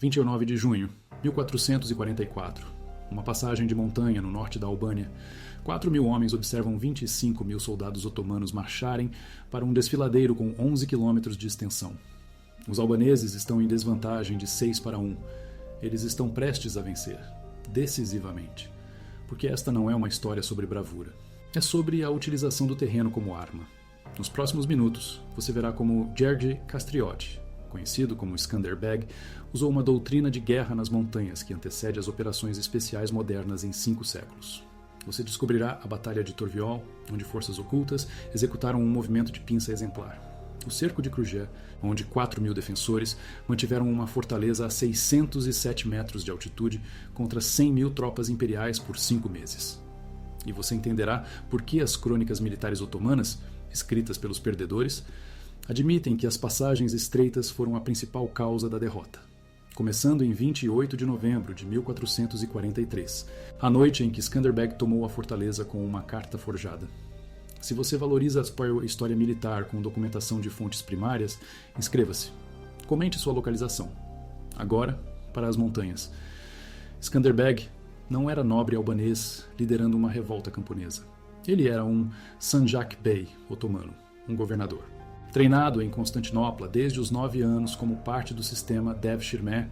29 de junho, 1444. Uma passagem de montanha no norte da Albânia. 4.000 homens observam 25.000 soldados otomanos marcharem para um desfiladeiro com 11 quilômetros de extensão. Os albaneses estão em desvantagem de 6-1. Eles estão prestes a vencer, decisivamente. Porque esta não é uma história sobre bravura. É sobre a utilização do terreno como arma. Nos próximos minutos, você verá como George Castriotti, conhecido como Skanderbeg, usou uma doutrina de guerra nas montanhas que antecede as operações especiais modernas em 5 séculos. Você descobrirá a Batalha de Torviol, onde forças ocultas executaram um movimento de pinça exemplar. O cerco de Krugé, onde 4.000 defensores mantiveram uma fortaleza a 607 metros de altitude contra 100.000 tropas imperiais por 5 meses. E você entenderá por que as crônicas militares otomanas, escritas pelos perdedores, admitem que as passagens estreitas foram a principal causa da derrota. Começando em 28 de novembro de 1443, a noite em que Skanderbeg tomou a fortaleza com uma carta forjada. Se você valoriza a história militar com documentação de fontes primárias, inscreva-se. Comente sua localização. Agora, para as montanhas. Skanderbeg não era nobre albanês liderando uma revolta camponesa. Ele era um Sanjak Bey otomano, um governador. Treinado em Constantinopla desde os 9 anos como parte do sistema Devshirme,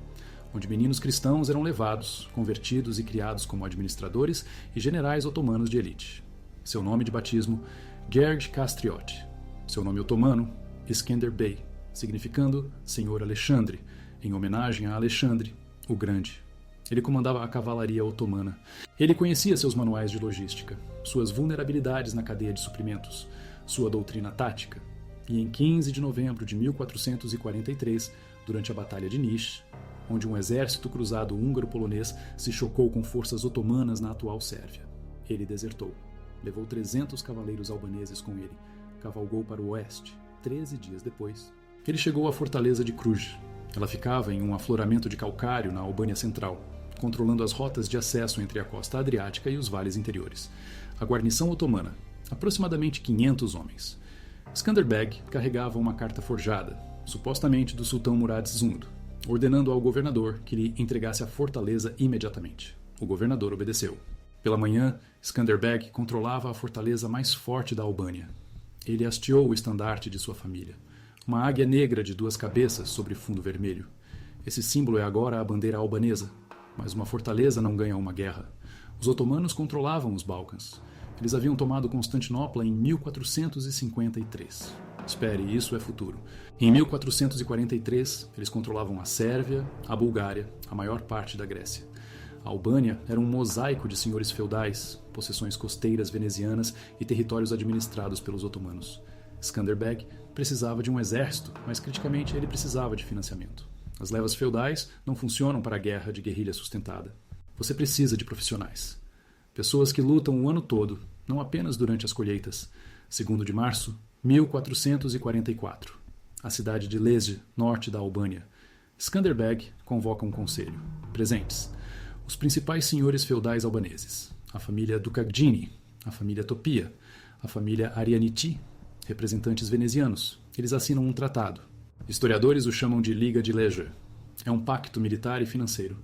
onde meninos cristãos eram levados, convertidos e criados como administradores e generais otomanos de elite. Seu nome de batismo, George Castriotti. Seu nome otomano, Iskender Bey, significando Senhor Alexandre, em homenagem a Alexandre, o Grande. Ele comandava a cavalaria otomana. Ele conhecia seus manuais de logística, suas vulnerabilidades na cadeia de suprimentos, sua doutrina tática. E em 15 de novembro de 1443, durante a Batalha de Niš, onde um exército cruzado húngaro-polonês se chocou com forças otomanas na atual Sérvia, ele desertou. Levou 300 cavaleiros albaneses com ele. Cavalgou para o oeste. 13 dias depois, ele chegou à fortaleza de Kruj. Ela ficava em um afloramento de calcário na Albânia Central, controlando as rotas de acesso entre a costa adriática e os vales interiores. A guarnição otomana, aproximadamente 500 homens. Skanderbeg carregava uma carta forjada, supostamente do sultão Murad Zund, ordenando ao governador que lhe entregasse a fortaleza imediatamente. O governador obedeceu. Pela manhã, Skanderbeg controlava a fortaleza mais forte da Albânia. Ele hasteou o estandarte de sua família, uma águia negra de 2 cabeças sobre fundo vermelho. Esse símbolo é agora a bandeira albanesa, mas uma fortaleza não ganha uma guerra. Os otomanos controlavam os Balcãs. Eles haviam tomado Constantinopla em 1453. Espere, isso é futuro. Em 1443, eles controlavam a Sérvia, a Bulgária, a maior parte da Grécia. A Albânia era um mosaico de senhores feudais, possessões costeiras venezianas e territórios administrados pelos otomanos. Skanderbeg precisava de um exército, mas criticamente ele precisava de financiamento. As levas feudais não funcionam para a guerra de guerrilha sustentada. Você precisa de profissionais. Pessoas que lutam o ano todo, não apenas durante as colheitas. 2º de março, 1444. A cidade de Lezhë, norte da Albânia. Skanderbeg convoca um conselho. Presentes: os principais senhores feudais albaneses, a família Dukagini, a família Topia, a família Arianiti, representantes venezianos. Eles assinam um tratado. Historiadores o chamam de Liga de Lezhë. É um pacto militar e financeiro.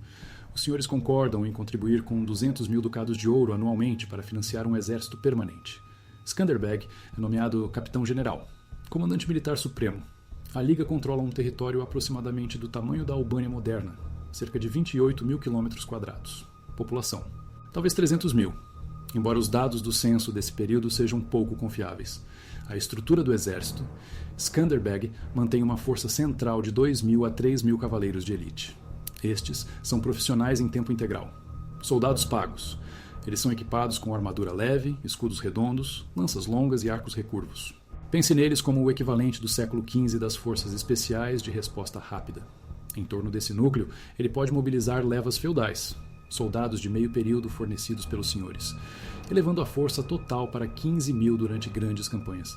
Os senhores concordam em contribuir com 200.000 ducados de ouro anualmente para financiar um exército permanente. Skanderbeg é nomeado capitão-general, comandante militar supremo. A Liga controla um território aproximadamente do tamanho da Albânia moderna, cerca de 28.000 km². População: talvez 300.000, embora os dados do censo desse período sejam pouco confiáveis. A estrutura do exército: Skanderbeg mantém uma força central de 2.000 a 3.000 cavaleiros de elite. Estes são profissionais em tempo integral. Soldados pagos. Eles são equipados com armadura leve, escudos redondos, lanças longas e arcos recurvos. Pense neles como o equivalente do século XV das forças especiais de resposta rápida. Em torno desse núcleo, ele pode mobilizar levas feudais, soldados de meio período fornecidos pelos senhores, elevando a força total para 15.000 durante grandes campanhas.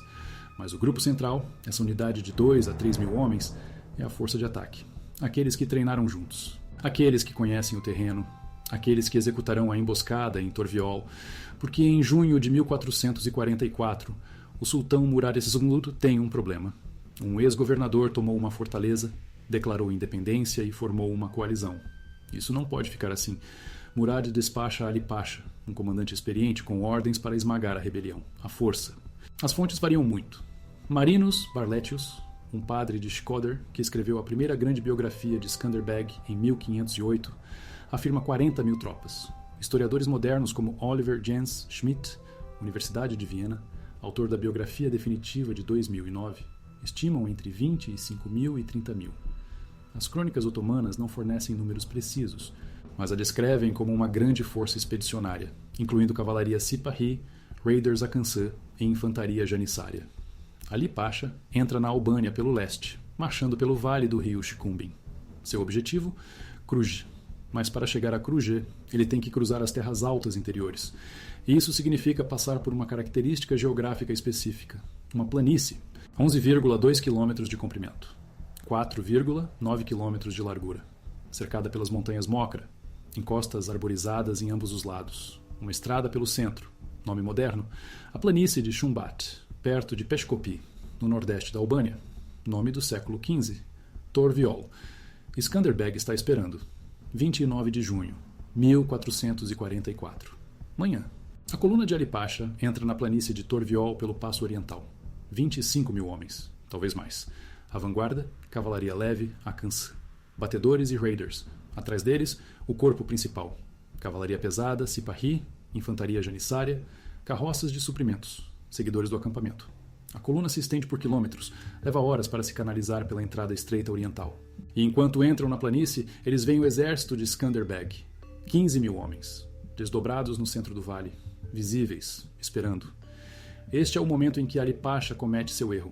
Mas o grupo central, essa unidade de 2 a 3.000 homens, é a força de ataque. Aqueles que treinaram juntos, aqueles que conhecem o terreno, aqueles que executarão a emboscada em Torviol, porque em junho de 1444, o sultão Murad Zund tem um problema. Um ex-governador tomou uma fortaleza declarou independência e formou uma coalizão. Isso não pode ficar assim. Murad despacha Ali Pasha, um comandante experiente com ordens para esmagar a rebelião, à força. As fontes variam muito. Marinus Barletius, um padre de Shkodër, que escreveu a primeira grande biografia de Skanderbeg em 1508, afirma 40 mil tropas. Historiadores modernos como Oliver Jens Schmidt, Universidade de Viena, autor da biografia definitiva de 2009, estimam entre 25 mil e 30 mil. As crônicas otomanas não fornecem números precisos, mas a descrevem como uma grande força expedicionária, incluindo cavalaria Sipahi, raiders Akansã e infantaria janissária. Ali Pasha entra na Albânia pelo leste, marchando pelo vale do rio Shkumbin. Seu objetivo? Kruj. Mas para chegar a Kruj, ele tem que cruzar as terras altas interiores. E isso significa passar por uma característica geográfica específica, uma planície, 11,2 km de comprimento, 4,9 km de largura, cercada pelas montanhas Mokra, encostas arborizadas em ambos os lados, uma estrada pelo centro, nome moderno, a planície de Shumbat, perto de Peshkopi, no nordeste da Albânia, nome do século XV, Tor-Viol. Skanderbeg está esperando. 29 de junho, 1444. Manhã. A coluna de Ali Pasha entra na planície de Tor-Viol pelo Passo Oriental. 25 mil homens, talvez mais. A vanguarda, cavalaria leve, Akansã. Batedores e raiders. Atrás deles, o corpo principal. Cavalaria pesada, Sipahi, infantaria janissária, carroças de suprimentos, seguidores do acampamento. A coluna se estende por quilômetros, leva horas para se canalizar pela entrada estreita oriental. E enquanto entram na planície, eles veem o exército de Skanderbeg. 15 mil homens, desdobrados no centro do vale, visíveis, esperando. Este é o momento em que Ali Pasha comete seu erro.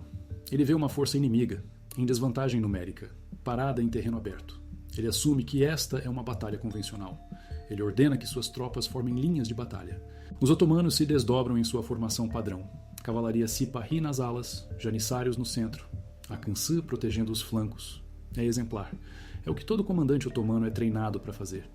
Ele vê uma força inimiga, em desvantagem numérica, parada em terreno aberto. Ele assume que esta é uma batalha convencional. Ele ordena que suas tropas formem linhas de batalha. Os otomanos se desdobram em sua formação padrão. Cavalaria Sipahi nas alas, janissários no centro, Akansã protegendo os flancos. É exemplar. É o que todo comandante otomano é treinado para fazer.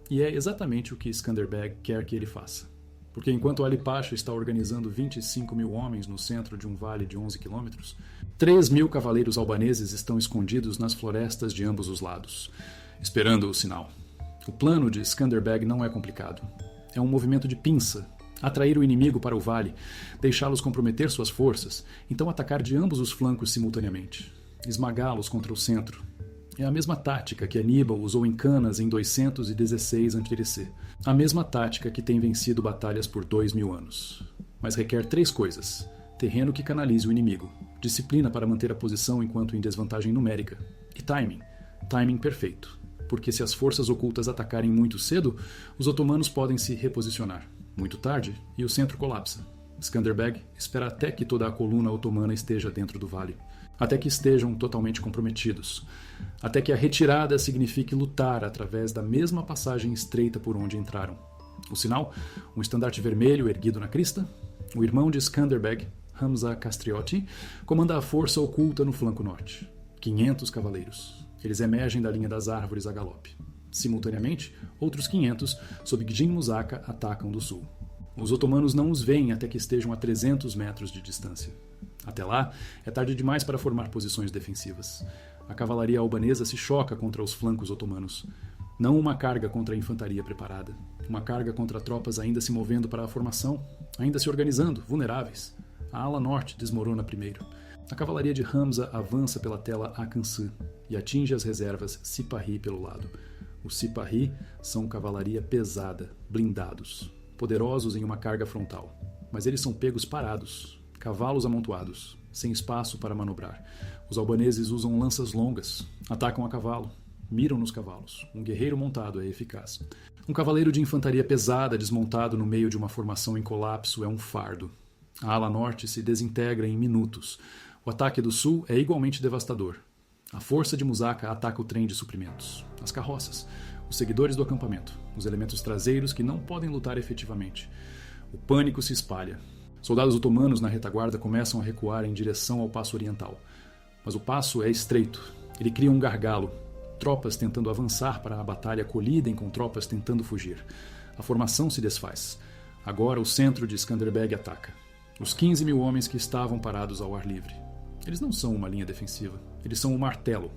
E é exatamente o que Skanderbeg quer que ele faça. Porque enquanto Ali Pasha está organizando 25 mil homens no centro de um vale de 11 quilômetros, 3 mil cavaleiros albaneses estão escondidos nas florestas de ambos os lados, esperando o sinal. O plano de Skanderbeg não é complicado. É um movimento de pinça. Atrair o inimigo para o vale, deixá-los comprometer suas forças, então atacar de ambos os flancos simultaneamente, esmagá-los contra o centro. É a mesma tática que Aníbal usou em Canas em 216 a.C., a mesma tática que tem vencido batalhas por 2000 anos. Mas requer 3 coisas: terreno que canalize o inimigo, disciplina para manter a posição enquanto em desvantagem numérica, e timing perfeito, porque se as forças ocultas atacarem muito cedo, os otomanos podem se reposicionar. Muito tarde, e o centro colapsa. Skanderbeg espera até que toda a coluna otomana esteja dentro do vale. Até que estejam totalmente comprometidos. Até que a retirada signifique lutar através da mesma passagem estreita por onde entraram. O sinal? Um estandarte vermelho erguido na crista. O irmão de Skanderbeg, Hamza Castriotti, comanda a força oculta no flanco norte. 500 cavaleiros. Eles emergem da linha das árvores a galope. Simultaneamente, outros 500, sob Gjin Muzaca, atacam do sul. Os otomanos não os veem até que estejam a 300 metros de distância. Até lá, é tarde demais para formar posições defensivas. A cavalaria albanesa se choca contra os flancos otomanos. Não uma carga contra a infantaria preparada. Uma carga contra tropas ainda se movendo para a formação, ainda se organizando, vulneráveis. A ala norte desmorona primeiro. A cavalaria de Hamza avança pela tela Akansã e atinge as reservas Sipahi pelo lado. Os Sipahi são cavalaria pesada, blindados, poderosos em uma carga frontal. Mas eles são pegos parados, cavalos amontoados, sem espaço para manobrar. Os albaneses usam lanças longas, atacam a cavalo, miram nos cavalos. Um guerreiro montado é eficaz. Um cavaleiro de infantaria pesada desmontado no meio de uma formação em colapso é um fardo. A ala norte se desintegra em minutos. O ataque do sul é igualmente devastador. A força de Muzaca ataca o trem de suprimentos, as carroças, os seguidores do acampamento, os elementos traseiros que não podem lutar efetivamente. O pânico se espalha. Soldados otomanos na retaguarda começam a recuar em direção ao passo oriental. Mas o passo é estreito. Ele cria um gargalo. Tropas tentando avançar para a batalha colidem com tropas tentando fugir. A formação se desfaz. Agora o centro de Skanderbeg ataca. Os 15 mil homens que estavam parados ao ar livre. Eles não são uma linha defensiva. Eles são um martelo.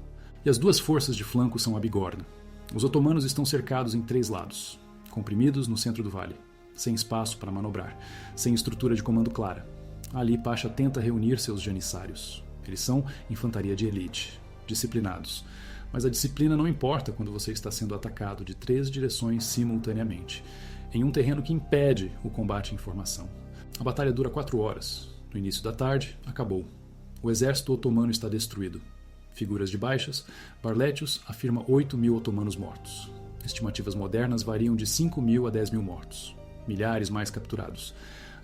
E as duas forças de flanco são a bigorna. Os otomanos estão cercados em 3 lados, comprimidos no centro do vale, sem espaço para manobrar, sem estrutura de comando clara. Ali Pasha tenta reunir seus janissários. Eles são infantaria de elite, disciplinados. Mas a disciplina não importa quando você está sendo atacado de 3 direções simultaneamente, em um terreno que impede o combate em formação. A batalha dura 4 horas. No início da tarde, acabou. O exército otomano está destruído. Figuras de baixas, Barletius afirma 8.000 otomanos mortos. Estimativas modernas variam de 5.000 a 10.000 mortos. Milhares mais capturados.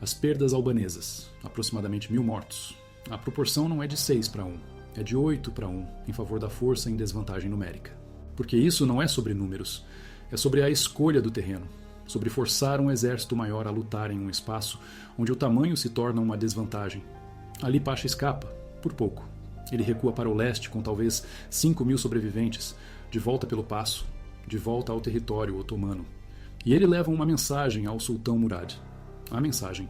As perdas albanesas, aproximadamente 1.000 mortos. A proporção não é de 6 para 1, é de 8 para 1, em favor da força em desvantagem numérica. Porque isso não é sobre números, é sobre a escolha do terreno, sobre forçar um exército maior a lutar em um espaço onde o tamanho se torna uma desvantagem. Ali Pasha escapa, por pouco. Ele recua para o leste com talvez 5.000 sobreviventes, de volta pelo passo, de volta ao território otomano. E ele leva uma mensagem ao sultão Murad. A mensagem: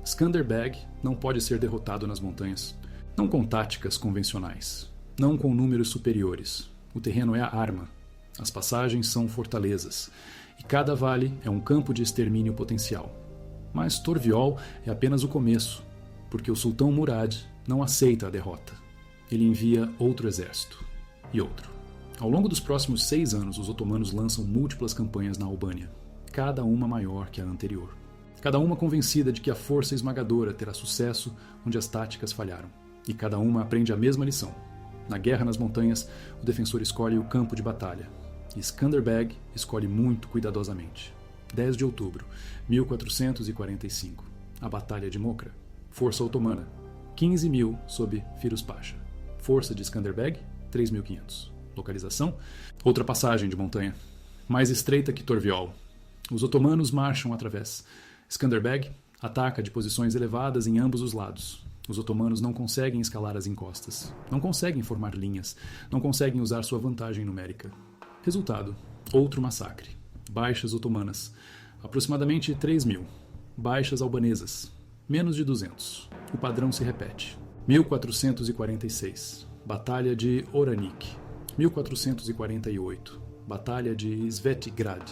Skanderbeg não pode ser derrotado nas montanhas. Não com táticas convencionais, não com números superiores. O terreno é a arma. As passagens são fortalezas. E cada vale é um campo de extermínio potencial. Mas Torviol é apenas o começo, porque o sultão Murad não aceita a derrota. Ele envia outro exército. E outro. Ao longo dos próximos 6 anos, os otomanos lançam múltiplas campanhas na Albânia, cada uma maior que a anterior. Cada uma convencida de que a força esmagadora terá sucesso onde as táticas falharam. E cada uma aprende a mesma lição. Na guerra nas montanhas, o defensor escolhe o campo de batalha. E Skanderbeg escolhe muito cuidadosamente. 10 de outubro, 1445. A Batalha de Mokra. Força otomana. 15.000 sob Firuz Pasha. Força de Skanderbeg, 3.500. Localização? Outra passagem de montanha. Mais estreita que Torviol. Os otomanos marcham através. Skanderbeg ataca de posições elevadas em ambos os lados. Os otomanos não conseguem escalar as encostas. Não conseguem formar linhas. Não conseguem usar sua vantagem numérica. Resultado: outro massacre. Baixas otomanas. Aproximadamente 3.000. Baixas albanesas. Menos de 200. O padrão se repete. 1446. Batalha de Oranik. 1448. Batalha de Svetigrad.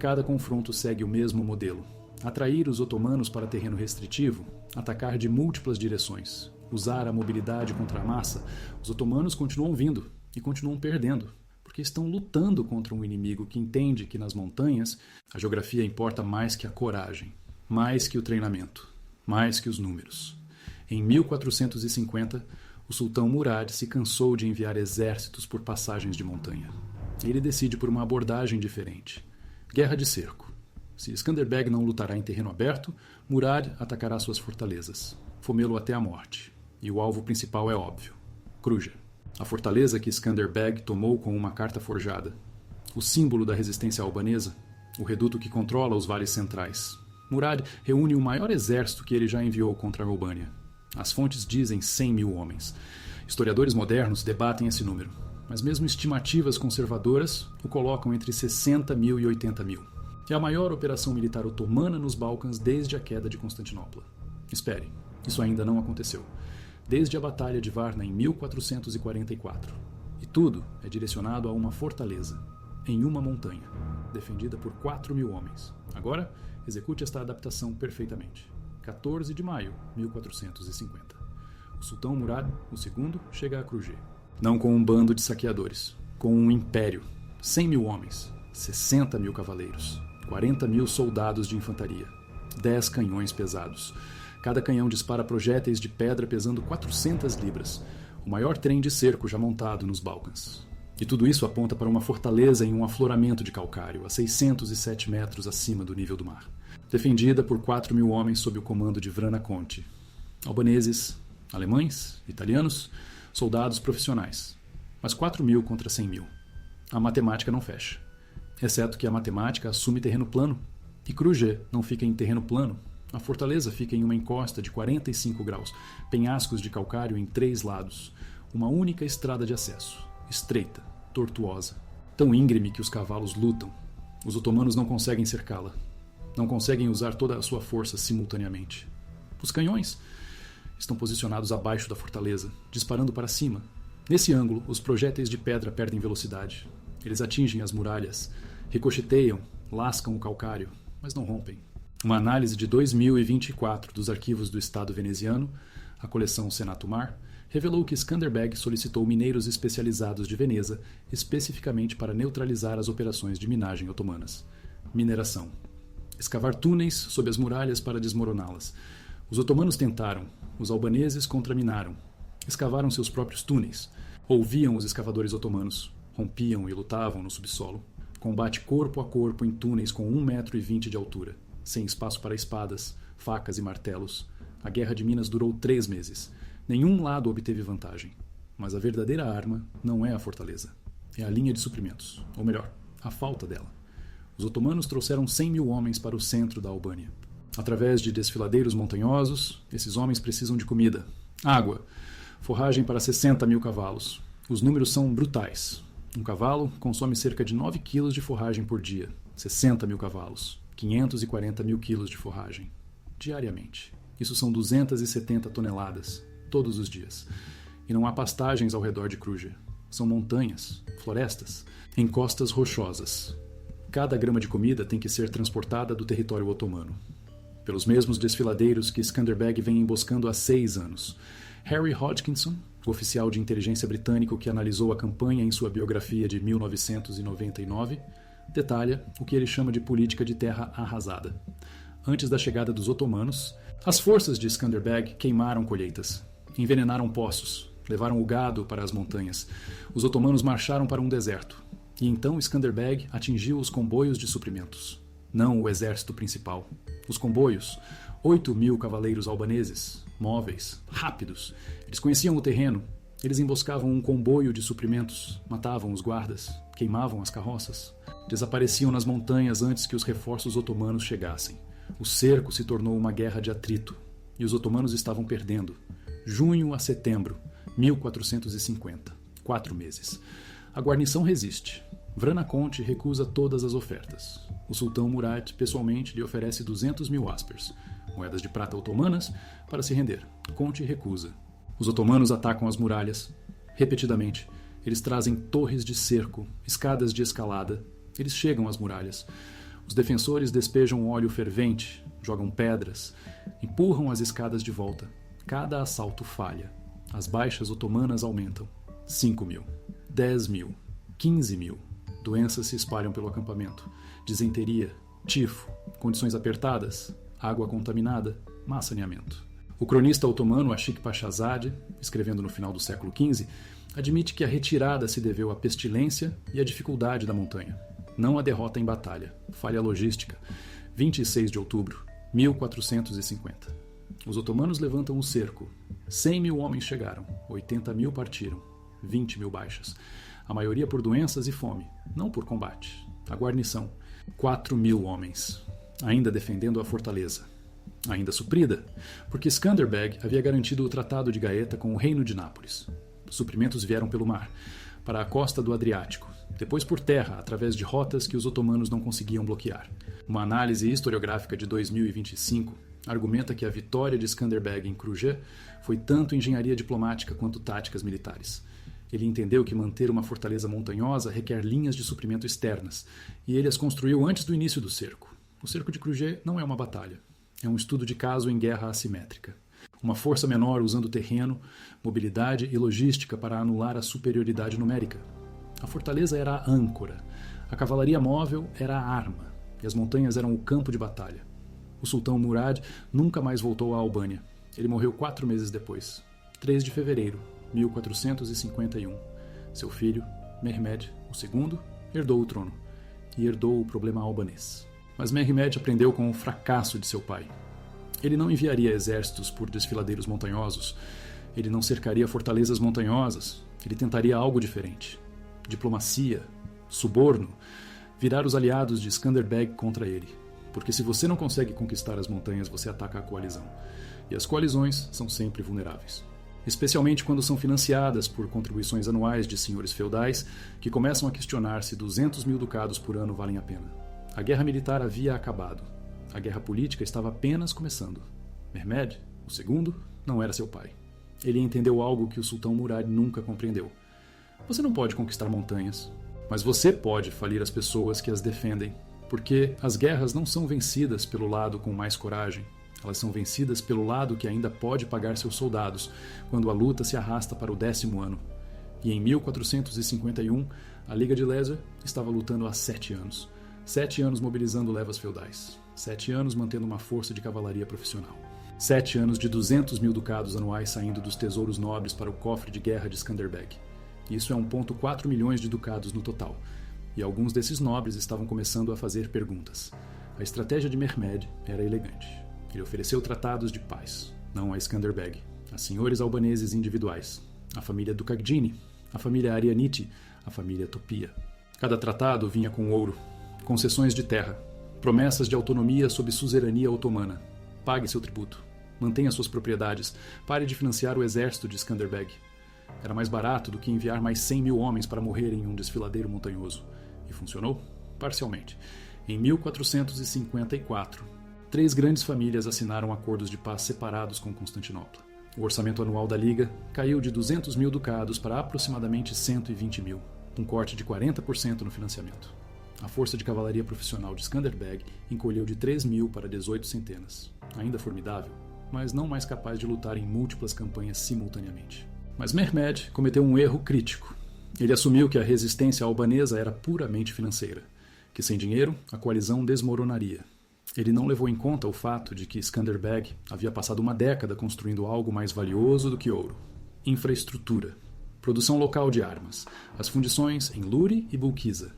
Cada confronto segue o mesmo modelo. Atrair os otomanos para terreno restritivo, atacar de múltiplas direções, usar a mobilidade contra a massa. Os otomanos continuam vindo e continuam perdendo, porque estão lutando contra um inimigo que entende que nas montanhas a geografia importa mais que a coragem, mais que o treinamento, mais que os números. Em 1450, o sultão Murad se cansou de enviar exércitos por passagens de montanha. Ele decide por uma abordagem diferente. Guerra de cerco. Se Skanderbeg não lutará em terreno aberto, Murad atacará suas fortalezas, fomê-lo até a morte. E o alvo principal é óbvio: Kruja, a fortaleza que Skanderbeg tomou com uma carta forjada. O símbolo da resistência albanesa, o reduto que controla os vales centrais. Murad reúne o maior exército que ele já enviou contra a Albânia. As fontes dizem 100.000 homens. Historiadores modernos debatem esse número, mas mesmo estimativas conservadoras o colocam entre 60.000 e 80.000. É a maior operação militar otomana nos Balcãs desde a queda de Constantinopla. Espere, isso ainda não aconteceu. Desde a Batalha de Varna em 1444. E tudo é direcionado a uma fortaleza, em uma montanha, defendida por 4.000 homens. Agora, execute esta adaptação perfeitamente. 14 de maio de 1450. O sultão Murad, o segundo, chega a Kruja. Não com um bando de saqueadores, com um império. 100.000 homens, 60.000 cavaleiros, 40.000 soldados de infantaria, 10 canhões pesados. Cada canhão dispara projéteis de pedra pesando 400 libras, o maior trem de cerco já montado nos Balcãs. E tudo isso aponta para uma fortaleza em um afloramento de calcário, a 607 metros acima do nível do mar, defendida por 4.000 homens sob o comando de Vrana Conti. Albaneses, alemães, italianos, soldados profissionais. Mas 4.000 contra 100.000. A matemática não fecha. Exceto que a matemática assume terreno plano. E Kruja não fica em terreno plano. A fortaleza fica em uma encosta de 45 graus, penhascos de calcário em 3 lados. Uma única estrada de acesso, estreita, tortuosa, tão íngreme que os cavalos lutam. Os otomanos não conseguem cercá-la. Não conseguem usar toda a sua força simultaneamente. Os canhões estão posicionados abaixo da fortaleza, disparando para cima, Nesse ângulo, os projéteis de pedra perdem velocidade. Eles atingem as muralhas, ricocheteiam, lascam o calcário, mas não rompem. Uma análise de 2024 dos arquivos do Estado veneziano, a coleção Senato Mar, revelou que Skanderbeg solicitou mineiros especializados de Veneza especificamente para neutralizar as operações de minagem otomanas. Mineração. Escavar túneis sob as muralhas para desmoroná-las. Os otomanos tentaram, os albaneses contraminaram. Escavaram seus próprios túneis. Ouviam os escavadores otomanos. Rompiam e lutavam no subsolo. Combate corpo a corpo em túneis com 1,20 m de altura, sem espaço para espadas, facas e martelos. A Guerra de Minas durou 3 meses. Nenhum lado obteve vantagem. Mas a verdadeira arma não é a fortaleza. É a linha de suprimentos. Ou melhor, a falta dela. Os otomanos trouxeram 100 mil homens para o centro da Albânia. Através de desfiladeiros montanhosos, esses homens precisam de comida, água, forragem para 60 mil cavalos. Os números são brutais. Um cavalo consome cerca de 9 quilos de forragem por dia. 60 mil cavalos. 540 mil quilos de forragem. Diariamente. Isso são 270 toneladas. Todos os dias. E não há pastagens ao redor de Kruja. São montanhas, florestas, encostas rochosas. Cada grama de comida tem que ser transportada do território otomano. Pelos mesmos desfiladeiros que Skanderbeg vem emboscando há 6 anos. Harry Hodgkinson, o oficial de inteligência britânico que analisou a campanha em sua biografia de 1999, detalha o que ele chama de política de terra arrasada. Antes da chegada dos otomanos, as forças de Skanderbeg queimaram colheitas, envenenaram poços, levaram o gado para as montanhas. Os otomanos marcharam para um deserto. E então Skanderbeg atingiu os comboios de suprimentos. Não o exército principal. Os comboios, 8 mil cavaleiros albaneses, móveis, rápidos. Eles conheciam o terreno. Eles emboscavam um comboio de suprimentos, matavam os guardas, queimavam as carroças. Desapareciam nas montanhas antes que os reforços otomanos chegassem. O cerco se tornou uma guerra de atrito. E os otomanos estavam perdendo. Junho a setembro, 1450. 4 meses. A guarnição resiste. Vrana Conte recusa todas as ofertas. O sultão Murat pessoalmente lhe oferece 200 mil aspers, moedas de prata otomanas, para se render. Conte recusa. Os otomanos atacam as muralhas. Repetidamente. Eles trazem torres de cerco, escadas de escalada. Eles chegam às muralhas. Os defensores despejam óleo fervente, jogam pedras, empurram as escadas de volta. Cada assalto falha. As baixas otomanas aumentam. 5 mil, 10 mil, 15 mil. Doenças se espalham pelo acampamento. Disenteria, tifo, condições apertadas, água contaminada, má saneamento. O cronista otomano Ashik Pashazade, escrevendo no final do século XV, admite que a retirada se deveu à pestilência e à dificuldade da montanha. Não à derrota em batalha. Falha logística. 26 de outubro, 1450. Os otomanos levantam o cerco. 100 mil homens chegaram, 80 mil partiram, 20 mil baixas. A maioria por doenças e fome, não por combate. A guarnição, 4 mil homens, ainda defendendo a fortaleza. Ainda suprida, porque Skanderbeg havia garantido o Tratado de Gaeta com o Reino de Nápoles. Os suprimentos vieram pelo mar, para a costa do Adriático, depois por terra, através de rotas que os otomanos não conseguiam bloquear. Uma análise historiográfica de 2025 argumenta que a vitória de Skanderbeg em Kruja foi tanto engenharia diplomática quanto táticas militares. Ele entendeu que manter uma fortaleza montanhosa requer linhas de suprimento externas, e ele as construiu antes do início do cerco. O cerco de Kruja não é uma batalha. É um estudo de caso em guerra assimétrica. Uma força menor usando terreno, mobilidade e logística para anular a superioridade numérica. A fortaleza era a âncora, a cavalaria móvel era a arma, e as montanhas eram o campo de batalha. O sultão Murad nunca mais voltou à Albânia. Ele morreu 4 meses depois, 3 de fevereiro, 1451. Seu filho, Mehmed II, herdou o trono e herdou o problema albanês. Mas Mehmed aprendeu com o fracasso de seu pai. Ele não enviaria exércitos por desfiladeiros montanhosos. Ele não cercaria fortalezas montanhosas. Ele tentaria algo diferente. Diplomacia, suborno, virar os aliados de Skanderbeg contra ele. Porque se você não consegue conquistar as montanhas, você ataca a coalizão. E as coalizões são sempre vulneráveis. Especialmente quando são financiadas por contribuições anuais de senhores feudais que começam a questionar se 200 mil ducados por ano valem a pena. A guerra militar havia acabado. A guerra política estava apenas começando. Mehmed, o segundo, não era seu pai. Ele entendeu algo que o sultão Murad nunca compreendeu. Você não pode conquistar montanhas, mas você pode falir as pessoas que as defendem, porque as guerras não são vencidas pelo lado com mais coragem. Elas são vencidas pelo lado que ainda pode pagar seus soldados, quando a luta se arrasta para o 10º ano. E em 1451, a Liga de Lezer estava lutando há 7 anos. 7 anos mobilizando levas feudais. 7 anos mantendo uma força de cavalaria profissional. 7 anos de 200 mil ducados anuais saindo dos tesouros nobres para o cofre de guerra de Skanderbeg. Isso é 1,4 milhões de ducados no total. E alguns desses nobres estavam começando a fazer perguntas. A estratégia de Mehmed era elegante. Ele ofereceu tratados de paz, não a Skanderbeg, a senhores albaneses individuais, a família Dukagdini, a família Arianiti, a família Topia. Cada tratado vinha com ouro, concessões de terra, promessas de autonomia sob suzerania otomana. Pague seu tributo, mantenha suas propriedades, pare de financiar o exército de Skanderbeg. Era mais barato do que enviar mais 100 mil homens para morrer em um desfiladeiro montanhoso. E funcionou? Parcialmente. Em 1454, 3 grandes famílias assinaram acordos de paz separados com Constantinopla. O orçamento anual da Liga caiu de 200 mil ducados para aproximadamente 120 mil, um corte de 40% no financiamento. A força de cavalaria profissional de Skanderbeg encolheu de 3 mil para 18 centenas. Ainda formidável, mas não mais capaz de lutar em múltiplas campanhas simultaneamente. Mas Mehmed cometeu um erro crítico. Ele assumiu que a resistência albanesa era puramente financeira, que sem dinheiro a coalizão desmoronaria. Ele não levou em conta o fato de que Skanderbeg havia passado uma década construindo algo mais valioso do que ouro. Infraestrutura. Produção local de armas. As fundições em Luri e Bulquiza.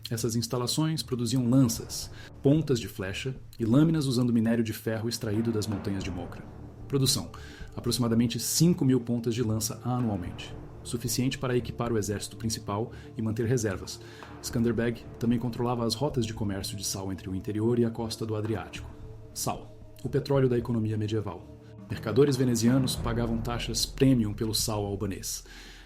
Essas instalações produziam lanças, pontas de flecha e lâminas usando minério de ferro extraído das montanhas de Mokra. Produção. Aproximadamente 5 mil pontas de lança anualmente. Suficiente para equipar o exército principal e manter reservas. Skanderbeg também controlava as rotas de comércio de sal entre o interior e a costa do Adriático. Sal, o petróleo da economia medieval. Mercadores venezianos pagavam taxas premium pelo sal albanês.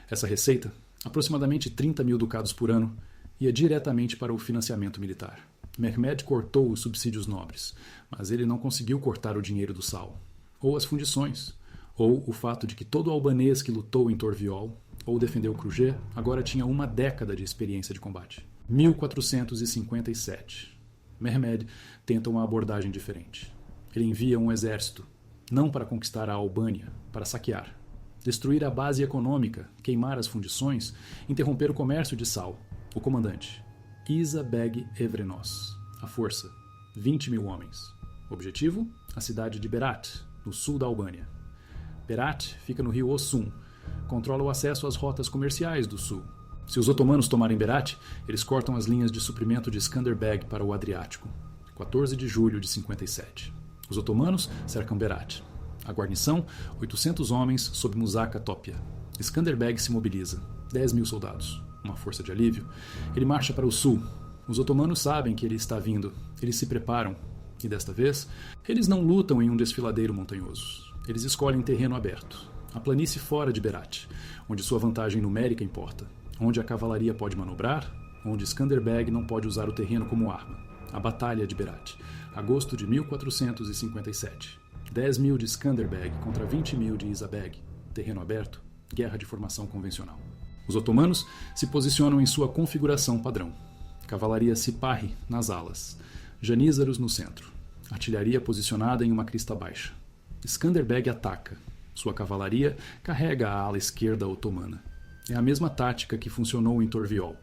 Essa receita, aproximadamente 30 mil ducados por ano, ia diretamente para o financiamento militar. Mehmed cortou os subsídios nobres, mas ele não conseguiu cortar o dinheiro do sal, ou as fundições, ou o fato de que todo albanês que lutou em Torviol ou defendeu Krujé agora tinha uma década de experiência de combate. 1457. Mehmed tenta uma abordagem diferente. Ele envia um exército, não para conquistar a Albânia, para saquear, destruir a base econômica, queimar as fundições, interromper o comércio de sal. O comandante, Isa Beg Evrenos. A força, 20 mil homens. Objetivo, a cidade de Berat, no sul da Albânia. Berat fica no rio Osun, controla o acesso às rotas comerciais do sul. Se os otomanos tomarem Berat, eles cortam as linhas de suprimento de Skanderbeg para o Adriático. 14 de julho de 57. Os otomanos cercam Berat. A guarnição, 800 homens sob Muzaca Topia. Skanderbeg se mobiliza, 10 mil soldados. Uma força de alívio. Ele marcha para o sul. Os otomanos sabem que ele está vindo. Eles se preparam. E desta vez, eles não lutam em um desfiladeiro montanhoso. Eles escolhem terreno aberto. A planície fora de Berat, onde sua vantagem numérica importa. Onde a cavalaria pode manobrar, onde Skanderbeg não pode usar o terreno como arma. A Batalha de Berat, agosto de 1457. 10 mil de Skanderbeg contra 20 mil de Izabeg. Terreno aberto, guerra de formação convencional. Os otomanos se posicionam em sua configuração padrão. Cavalaria Sipahi nas alas, janízaros no centro, artilharia posicionada em uma crista baixa. Skanderbeg ataca. Sua cavalaria carrega a ala esquerda otomana. É a mesma tática que funcionou em Torviol,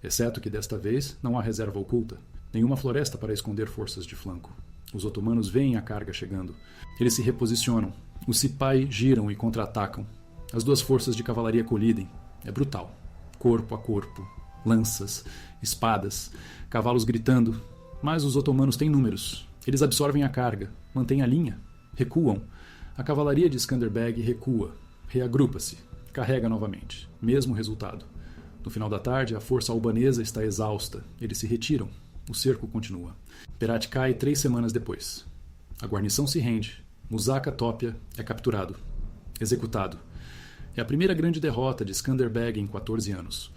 exceto que desta vez não há reserva oculta, nenhuma floresta para esconder forças de flanco. Os otomanos veem a carga chegando. Eles se reposicionam. Os Sipahi giram e contra-atacam. As duas forças de cavalaria colidem. É brutal. Corpo a corpo. Lanças, espadas, cavalos gritando. Mas os otomanos têm números. Eles absorvem a carga, mantêm a linha, recuam. A cavalaria de Skanderbeg recua, reagrupa-se, carrega novamente. Mesmo resultado. No final da tarde, a força albanesa está exausta. Eles se retiram. O cerco continua. Berat cai 3 semanas depois. A guarnição se rende. Muzaca Topia é capturado. Executado. É a primeira grande derrota de Skanderbeg em 14 anos.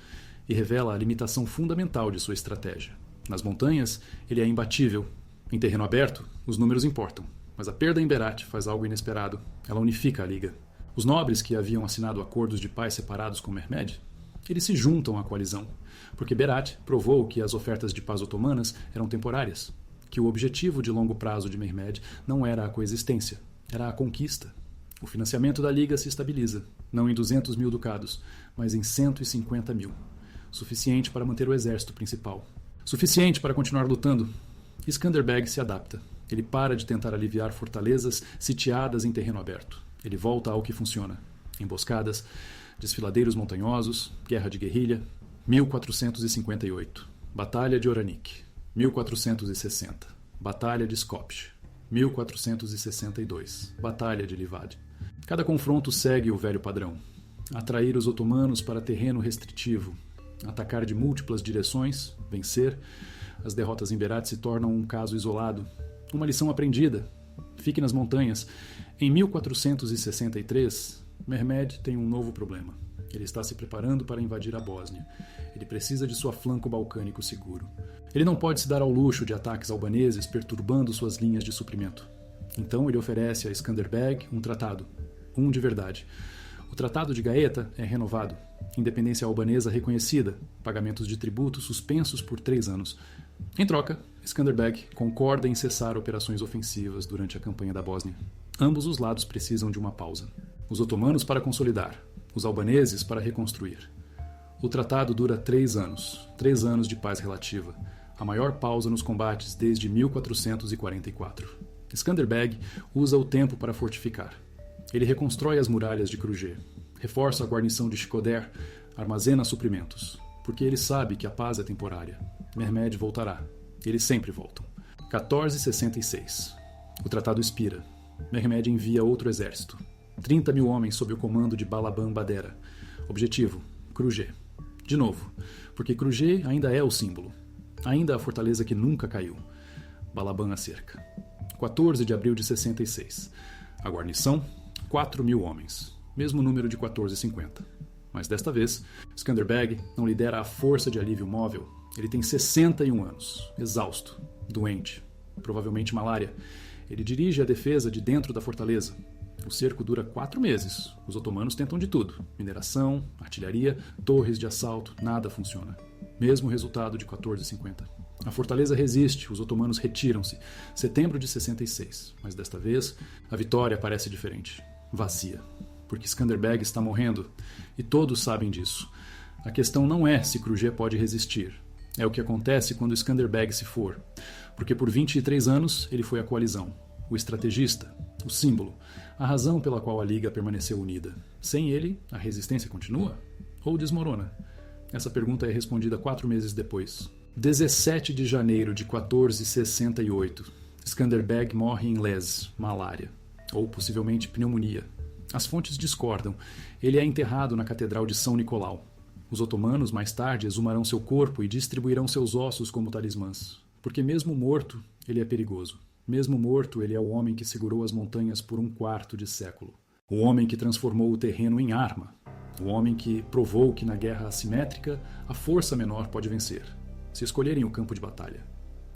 E revela a limitação fundamental de sua estratégia. Nas montanhas, ele é imbatível. Em terreno aberto, os números importam. Mas a perda em Berat faz algo inesperado. Ela unifica a liga. Os nobres que haviam assinado acordos de paz separados com Mehmed, eles se juntam à coalizão, porque Berat provou que as ofertas de paz otomanas eram temporárias, que o objetivo de longo prazo de Mehmed não era a coexistência, era a conquista. O financiamento da Liga se estabiliza, não em 200 mil ducados, mas em 150 mil. Suficiente para manter o exército principal. Suficiente para continuar lutando. Skanderbeg se adapta. Ele para de tentar aliviar fortalezas sitiadas em terreno aberto. Ele volta ao que funciona. Emboscadas, desfiladeiros montanhosos, guerra de guerrilha. 1458. Batalha de Oranik. 1460. Batalha de Skopje. 1462. Batalha de Livad. Cada confronto segue o velho padrão. Atrair os otomanos para terreno restritivo. Atacar de múltiplas direções, vencer. As derrotas em Berat se tornam um caso isolado. Uma lição aprendida. Fique nas montanhas. Em 1463, Mehmed tem um novo problema. Ele está se preparando para invadir a Bósnia. Ele precisa de sua flanco balcânico seguro. Ele não pode se dar ao luxo de ataques albaneses perturbando suas linhas de suprimento. Então ele oferece a Skanderbeg um tratado. Um de verdade. O Tratado de Gaeta é renovado. Independência albanesa reconhecida. Pagamentos de tributos suspensos por 3 anos. Em troca, Skanderbeg concorda em cessar operações ofensivas durante a campanha da Bósnia. Ambos os lados precisam de uma pausa. Os otomanos para consolidar. Os albaneses para reconstruir. O tratado dura 3 anos. 3 anos de paz relativa. A maior pausa nos combates desde 1444. Skanderbeg usa o tempo para fortificar. Ele reconstrói as muralhas de Kruger, reforça a guarnição de Shkodër, armazena suprimentos, porque ele sabe que a paz é temporária. Mehmed voltará. Eles sempre voltam. 1466. O tratado expira. Mehmed envia outro exército. 30 mil homens sob o comando de Balaban Badera. Objetivo: Kruger. De novo, porque Kruger ainda é o símbolo. Ainda a fortaleza que nunca caiu. Balaban a cerca. 14 de abril de 66. A guarnição, 4 mil homens. Mesmo número de 1450. Mas desta vez, Skanderbeg não lidera a força de alívio móvel. Ele tem 61 anos, exausto, doente, provavelmente malária. Ele dirige a defesa de dentro da fortaleza. O cerco dura 4 meses. Os otomanos tentam de tudo. Mineração, artilharia, torres de assalto, nada funciona. Mesmo resultado de 1450. A fortaleza resiste, os otomanos retiram-se. Setembro de 66. Mas desta vez, a vitória parece diferente. Vazia. Porque Skanderbeg está morrendo. E todos sabem disso. A questão não é se Kruger pode resistir. É o que acontece quando Skanderbeg se for. Porque por 23 anos ele foi a coalizão. O estrategista. O símbolo. A razão pela qual a Liga permaneceu unida. Sem ele, a resistência continua? Ou desmorona? Essa pergunta é respondida 4 meses depois. 17 de janeiro de 1468. Skanderbeg morre em Les, malária. Ou possivelmente pneumonia. As fontes discordam. Ele é enterrado na Catedral de São Nicolau. Os otomanos, mais tarde, exumarão seu corpo e distribuirão seus ossos como talismãs. Porque mesmo morto, ele é perigoso. Mesmo morto, ele é o homem que segurou as montanhas por 1/4 de século. O homem que transformou o terreno em arma. O homem que provou que na guerra assimétrica, a força menor pode vencer. Se escolherem o campo de batalha.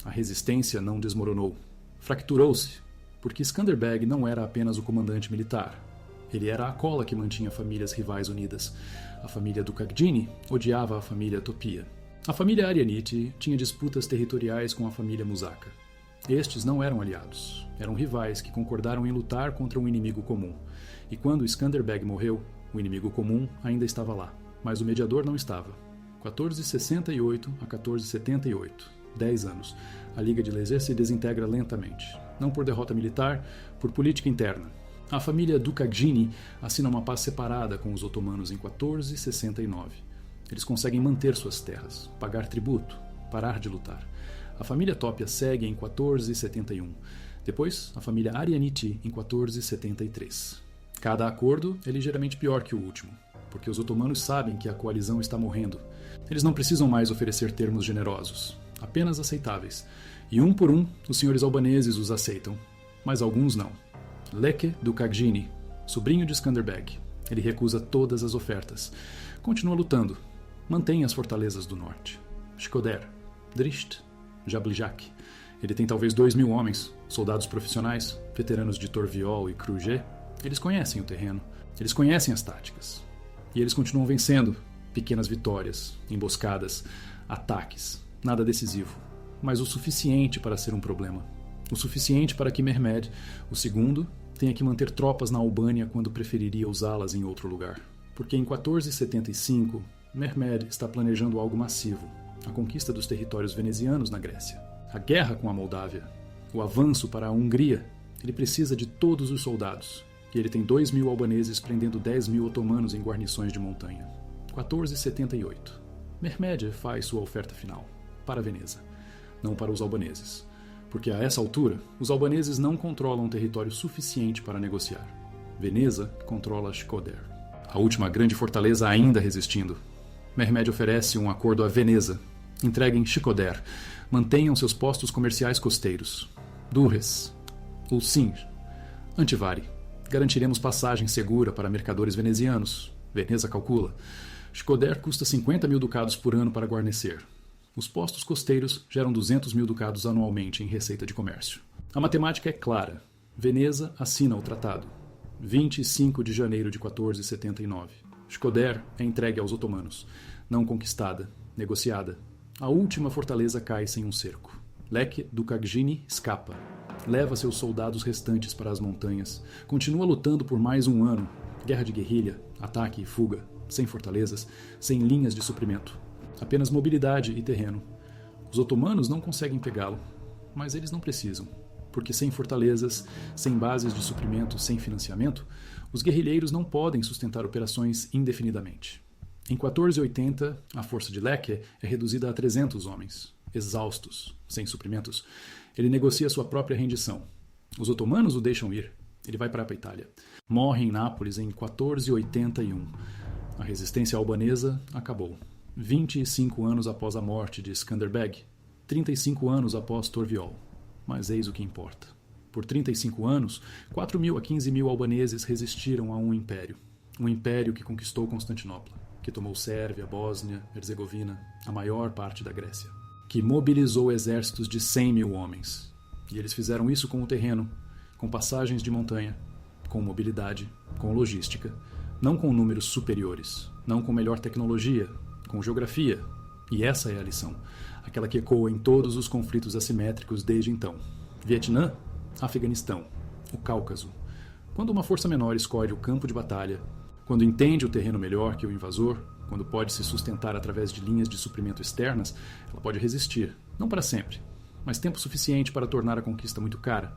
A resistência não desmoronou. Fracturou-se. Porque Skanderbeg não era apenas o comandante militar. Ele era a cola que mantinha famílias rivais unidas. A família Dukagini odiava a família Topia. A família Arianiti tinha disputas territoriais com a família Musaka. Estes não eram aliados. Eram rivais que concordaram em lutar contra um inimigo comum. E quando Skanderbeg morreu, o inimigo comum ainda estava lá. Mas o mediador não estava. 1468 a 1478. 10 anos. A Liga de Lézé se desintegra lentamente. Não por derrota militar, por política interna. A família Dukagini assina uma paz separada com os otomanos em 1469. Eles conseguem manter suas terras, pagar tributo, parar de lutar. A família Topia segue em 1471. Depois, a família Arianiti em 1473. Cada acordo é ligeiramente pior que o último, porque os otomanos sabem que a coalizão está morrendo. Eles não precisam mais oferecer termos generosos, apenas aceitáveis. E um por um, os senhores albaneses os aceitam, mas alguns não. Leke Dukagini, sobrinho de Skanderbeg. Ele recusa todas as ofertas. Continua lutando. Mantém as fortalezas do norte. Shkodër, Drisht, Jabljak. Ele tem talvez 2.000 homens, soldados profissionais, veteranos de Torviol e Kruger. Eles conhecem o terreno. Eles conhecem as táticas. E eles continuam vencendo. Pequenas vitórias, emboscadas, ataques. Nada decisivo. Mas o suficiente para ser um problema. O suficiente para que Mehmed, o segundo, tenha que manter tropas na Albânia quando preferiria usá-las em outro lugar. Porque em 1475, Mehmed está planejando algo massivo. A conquista dos territórios venezianos na Grécia. A guerra com a Moldávia. O avanço para a Hungria. Ele precisa de todos os soldados. E ele tem 2.000 albaneses prendendo 10.000 otomanos em guarnições de montanha. 1478. Mehmed faz sua oferta final. Para Veneza. Não para os albaneses. Porque a essa altura, os albaneses não controlam um território suficiente para negociar. Veneza controla Shkodër. A última grande fortaleza ainda resistindo. Mehmed oferece um acordo a Veneza. Entreguem Shkodër. Mantenham seus postos comerciais costeiros. Durres. Ulcinj. Antivari. Garantiremos passagem segura para mercadores venezianos. Veneza calcula. Shkodër custa 50.000 ducados por ano para guarnecer. Os postos costeiros geram 200.000 ducados anualmente em receita de comércio. A matemática é clara. Veneza assina o tratado. 25 de janeiro de 1479. Shkodër é entregue aos otomanos. Não conquistada, negociada. A última fortaleza cai sem um cerco. Lek Dukagini escapa. Leva seus soldados restantes para as montanhas. Continua lutando por mais um ano. Guerra de guerrilha, ataque e fuga. Sem fortalezas, sem linhas de suprimento. Apenas mobilidade e terreno. Os otomanos não conseguem pegá-lo, mas eles não precisam. Porque sem fortalezas, sem bases de suprimento, sem financiamento, os guerrilheiros não podem sustentar operações indefinidamente. Em 1480, a força de Lek é reduzida a 300 homens. Exaustos, sem suprimentos, ele negocia sua própria rendição. Os otomanos o deixam ir. Ele vai para a Itália. Morre em Nápoles em 1481. A resistência albanesa acabou. 25 anos após a morte de Skanderbeg. 35 anos após Torviol. Mas eis o que importa. Por 35 anos, 4.000 a 15.000 albaneses resistiram a um império. Um império que conquistou Constantinopla, que tomou Sérvia, Bósnia, Herzegovina, a maior parte da Grécia. Que mobilizou exércitos de 100.000 homens. E eles fizeram isso com o terreno, com passagens de montanha, com mobilidade, com logística, não com números superiores, não com melhor tecnologia, com geografia. E essa é a lição, aquela que ecoa em todos os conflitos assimétricos desde então. Vietnã, Afeganistão, o Cáucaso. Quando uma força menor escolhe o campo de batalha, quando entende o terreno melhor que o invasor, quando pode se sustentar através de linhas de suprimento externas, ela pode resistir, não para sempre, mas tempo suficiente para tornar a conquista muito cara,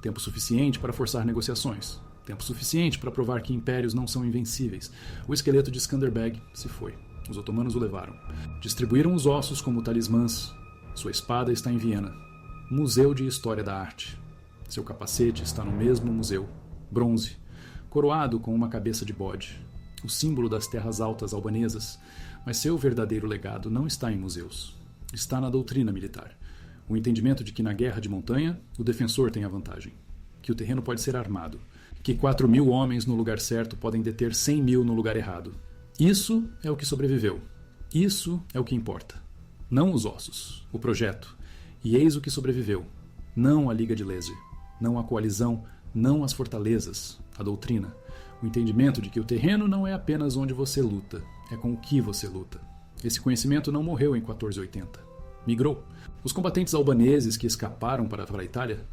tempo suficiente para forçar negociações, tempo suficiente para provar que impérios não são invencíveis. O esqueleto de Skanderbeg se foi. Os otomanos o levaram. Distribuíram os ossos como talismãs. Sua espada está em Viena. Museu de História da Arte. Seu capacete está no mesmo museu. Bronze. Coroado com uma cabeça de bode. O símbolo das terras altas albanesas. Mas seu verdadeiro legado não está em museus. Está na doutrina militar. O entendimento de que na guerra de montanha, o defensor tem a vantagem. Que o terreno pode ser armado. Que 4.000 homens no lugar certo podem deter 100.000 no lugar errado. Isso é o que sobreviveu. Isso é o que importa. Não os ossos, o projeto. E eis o que sobreviveu. Não a Liga de Lese. Não a coalizão. Não as fortalezas. A doutrina. O entendimento de que o terreno não é apenas onde você luta. É com o que você luta. Esse conhecimento não morreu em 1480. Migrou. Os combatentes albaneses que escaparam para a Itália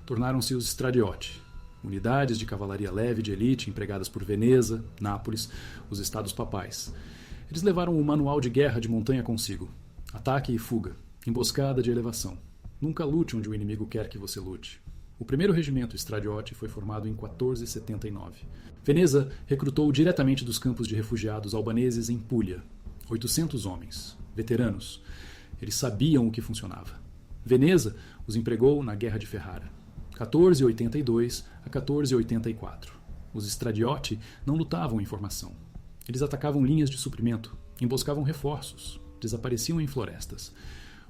tornaram-se os Stradiotti. Unidades de cavalaria leve de elite empregadas por Veneza, Nápoles, os estados papais. Eles levaram o manual de guerra de montanha consigo. Ataque e fuga. Emboscada de elevação. Nunca lute onde o inimigo quer que você lute. O primeiro regimento Stradiotti foi formado em 1479. Veneza recrutou diretamente dos campos de refugiados albaneses em Puglia. 800 homens, veteranos. Eles sabiam o que funcionava. Veneza os empregou na Guerra de Ferrara. 1482 a 1484. Os Stradiotti não lutavam em formação. Eles atacavam linhas de suprimento, emboscavam reforços, desapareciam em florestas.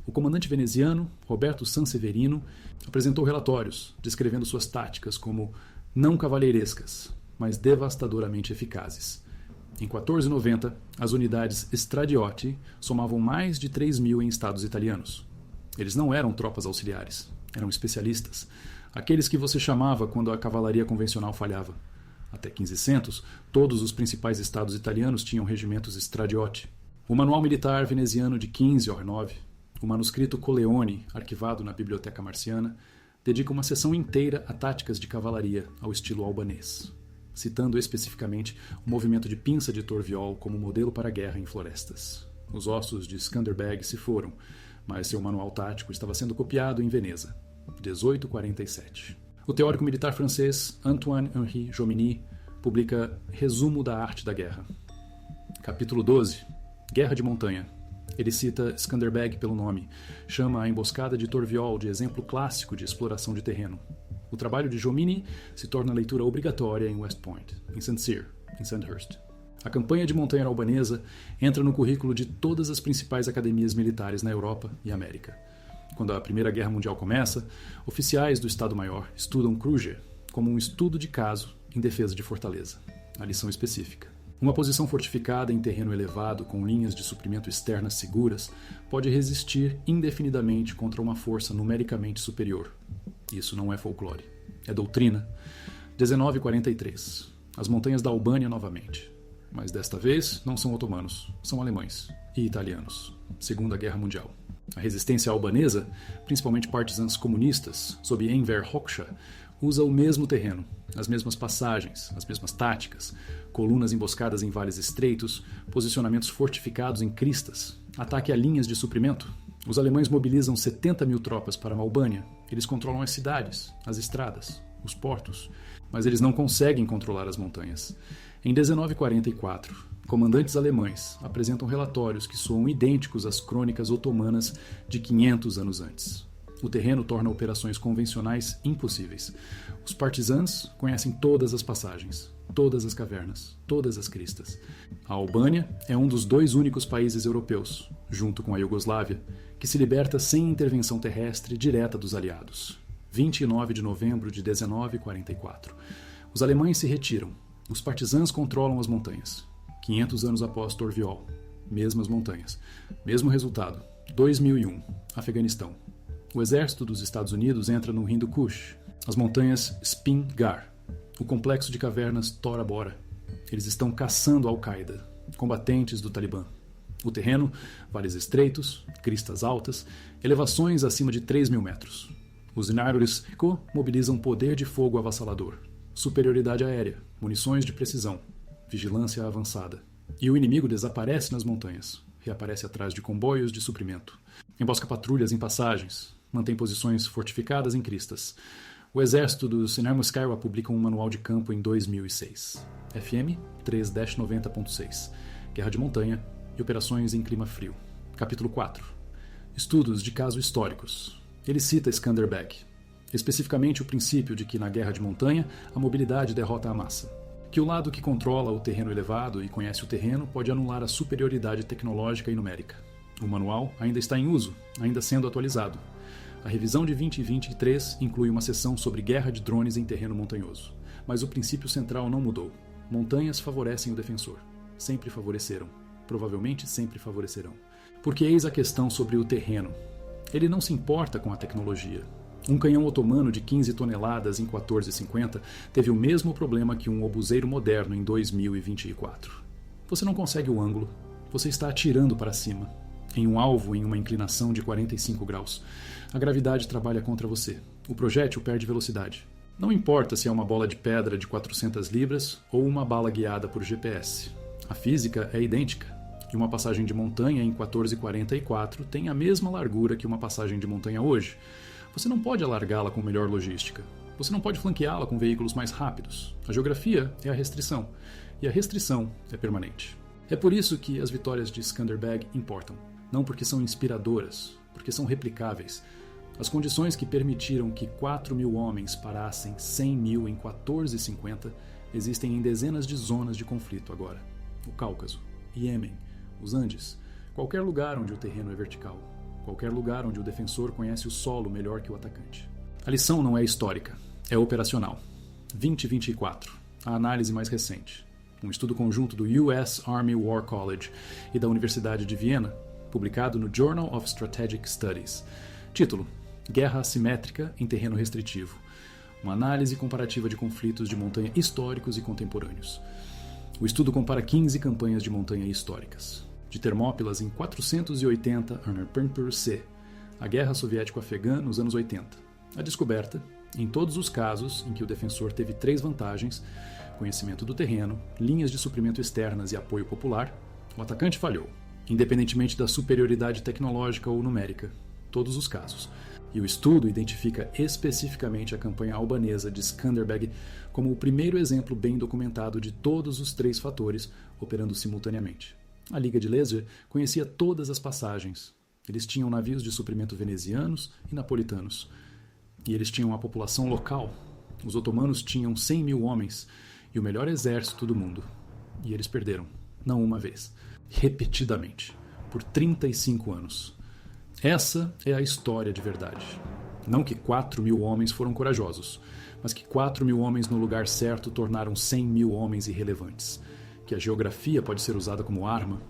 O comandante veneziano, Roberto Sanseverino, apresentou relatórios descrevendo suas táticas como não cavalheirescas, mas devastadoramente eficazes. Em 1490, as unidades Stradiotti somavam mais de 3.000 em estados italianos. Eles não eram tropas auxiliares, eram especialistas. Aqueles que você chamava quando a cavalaria convencional falhava. Até 1500, todos os principais estados italianos tinham regimentos Stradiotti. O Manual Militar Veneziano de 1509, o manuscrito Coleoni, arquivado na Biblioteca Marciana, dedica uma seção inteira a táticas de cavalaria ao estilo albanês, citando especificamente o movimento de pinça de Torviol como modelo para a guerra em florestas. Os ossos de Skanderbeg se foram, mas seu manual tático estava sendo copiado em Veneza, 1847. O teórico militar francês Antoine-Henri Jomini publica Resumo da Arte da Guerra. Capítulo 12. Guerra de Montanha. Ele cita Skanderbeg pelo nome, chama a emboscada de Torviol de exemplo clássico de exploração de terreno. O trabalho de Jomini se torna leitura obrigatória em West Point, em St. Cyr, em Sandhurst. A campanha de montanha albanesa entra no currículo de todas as principais academias militares na Europa e América. Quando a Primeira Guerra Mundial começa, oficiais do Estado-Maior estudam Kruger como um estudo de caso em defesa de fortaleza. A lição específica. Uma posição fortificada em terreno elevado com linhas de suprimento externas seguras pode resistir indefinidamente contra uma força numericamente superior. Isso não é folclore. É doutrina. 1943. As montanhas da Albânia novamente. Mas desta vez não são otomanos, são alemães e italianos. Segunda Guerra Mundial. A resistência albanesa, principalmente partisans comunistas, sob Enver Hoxha, usa o mesmo terreno, as mesmas passagens, as mesmas táticas, colunas emboscadas em vales estreitos, posicionamentos fortificados em cristas, ataque a linhas de suprimento. Os alemães mobilizam 70 mil tropas para a Albânia. Eles controlam as cidades, as estradas, os portos, mas eles não conseguem controlar as montanhas. Em 1944, comandantes alemães apresentam relatórios que soam idênticos às crônicas otomanas de 500 anos antes. O terreno torna operações convencionais impossíveis. Os partisans conhecem todas as passagens, todas as cavernas, todas as cristas. A Albânia é um dos 2 únicos países europeus, junto com a Iugoslávia, que se liberta sem intervenção terrestre direta dos aliados. 29 de novembro de 1944. Os alemães se retiram. Os partisans controlam as montanhas. 500 anos após Torviol. Mesmas montanhas. Mesmo resultado. 2001. Afeganistão. O exército dos Estados Unidos entra no Hindu Kush. As montanhas Spin Gar. O complexo de cavernas Tora Bora. Eles estão caçando Al-Qaeda, combatentes do Talibã. O terreno, vales estreitos, cristas altas, elevações acima de 3.000 metros. Os Inaros mobilizam poder de fogo avassalador, superioridade aérea, munições de precisão, vigilância avançada. E o inimigo desaparece nas montanhas, reaparece atrás de comboios de suprimento, embosca patrulhas em passagens, mantém posições fortificadas em cristas. O exército do Sinarmuskaiwa publica um manual de campo em 2006. FM 3-90.6. Guerra de montanha e operações em clima frio. Capítulo 4. Estudos de casos históricos. Ele cita Skanderbeg, especificamente o princípio de que na guerra de montanha a mobilidade derrota a massa, que o lado que controla o terreno elevado e conhece o terreno pode anular a superioridade tecnológica e numérica. O manual ainda está em uso, ainda sendo atualizado. A revisão de 2023 inclui uma seção sobre guerra de drones em terreno montanhoso, mas o princípio central não mudou. Montanhas favorecem o defensor. Sempre favoreceram. Provavelmente sempre favorecerão. Porque eis a questão sobre o terreno. Ele não se importa com a tecnologia. Um canhão otomano de 15 toneladas em 1450 teve o mesmo problema que um obuseiro moderno em 2024. Você não consegue o ângulo. Você está atirando para cima, em um alvo em uma inclinação de 45 graus. A gravidade trabalha contra você. O projétil perde velocidade. Não importa se é uma bola de pedra de 400 libras ou uma bala guiada por GPS. A física é idêntica. E uma passagem de montanha em 1444 tem a mesma largura que uma passagem de montanha hoje. Você não pode alargá-la com melhor logística. Você não pode flanqueá-la com veículos mais rápidos. A geografia é a restrição. E a restrição é permanente. É por isso que as vitórias de Skanderbeg importam. Não porque são inspiradoras, porque são replicáveis. As condições que permitiram que 4.000 homens parassem 100.000 em 1450 existem em dezenas de zonas de conflito agora. O Cáucaso, Iêmen, os Andes, qualquer lugar onde o terreno é vertical, qualquer lugar onde o defensor conhece o solo melhor que o atacante. A lição não é histórica, é operacional. 2024, a análise mais recente. Um estudo conjunto do US Army War College e da Universidade de Viena, publicado no Journal of Strategic Studies. Título: Guerra assimétrica em terreno restritivo. uma análise comparativa de conflitos de montanha históricos e contemporâneos. O estudo compara 15 campanhas de montanha históricas. De Termópilas em 480 a.C., a Guerra Soviético-Afegã nos anos 80. A descoberta, em todos os casos em que o defensor teve 3 vantagens, conhecimento do terreno, linhas de suprimento externas e apoio popular, o atacante falhou, independentemente da superioridade tecnológica ou numérica, todos os casos. E o estudo identifica especificamente a campanha albanesa de Skanderbeg como o primeiro exemplo bem documentado de todos os 3 fatores operando simultaneamente. A Liga de Lezer conhecia todas as passagens. Eles tinham navios de suprimento venezianos e napolitanos. E eles tinham a população local. Os otomanos tinham 100 mil homens e o melhor exército do mundo. E eles perderam, não uma vez, repetidamente, por 35 anos. Essa é a história de verdade. Não que 4 mil homens foram corajosos, mas que 4 mil homens no lugar certo tornaram 100 mil homens irrelevantes. Que a geografia pode ser usada como arma,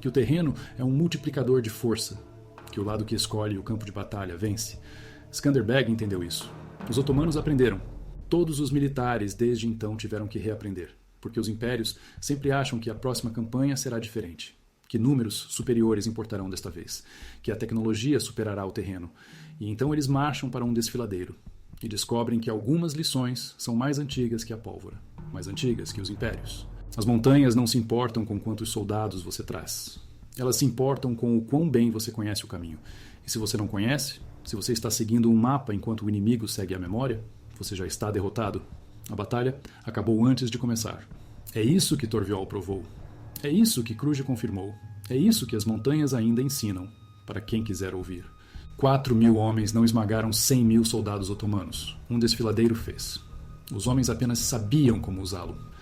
que o terreno é um multiplicador de força, que o lado que escolhe o campo de batalha vence. Skanderbeg entendeu isso. Os otomanos aprenderam. Todos os militares desde então tiveram que reaprender, porque os impérios sempre acham que a próxima campanha será diferente, que números superiores importarão desta vez, que a tecnologia superará o terreno, e então eles marcham para um desfiladeiro e descobrem que algumas lições são mais antigas que a pólvora, mais antigas que os impérios. As montanhas não se importam com quantos soldados você traz. Elas se importam com o quão bem você conhece o caminho. E se você não conhece, se você está seguindo um mapa enquanto o inimigo segue a memória, você já está derrotado. A batalha acabou antes de começar. É isso que Thorvald provou. É isso que Kruger confirmou. É isso que as montanhas ainda ensinam, para quem quiser ouvir. 4 mil homens não esmagaram 100 mil soldados otomanos. Um desfiladeiro fez. Os homens apenas sabiam como usá-lo.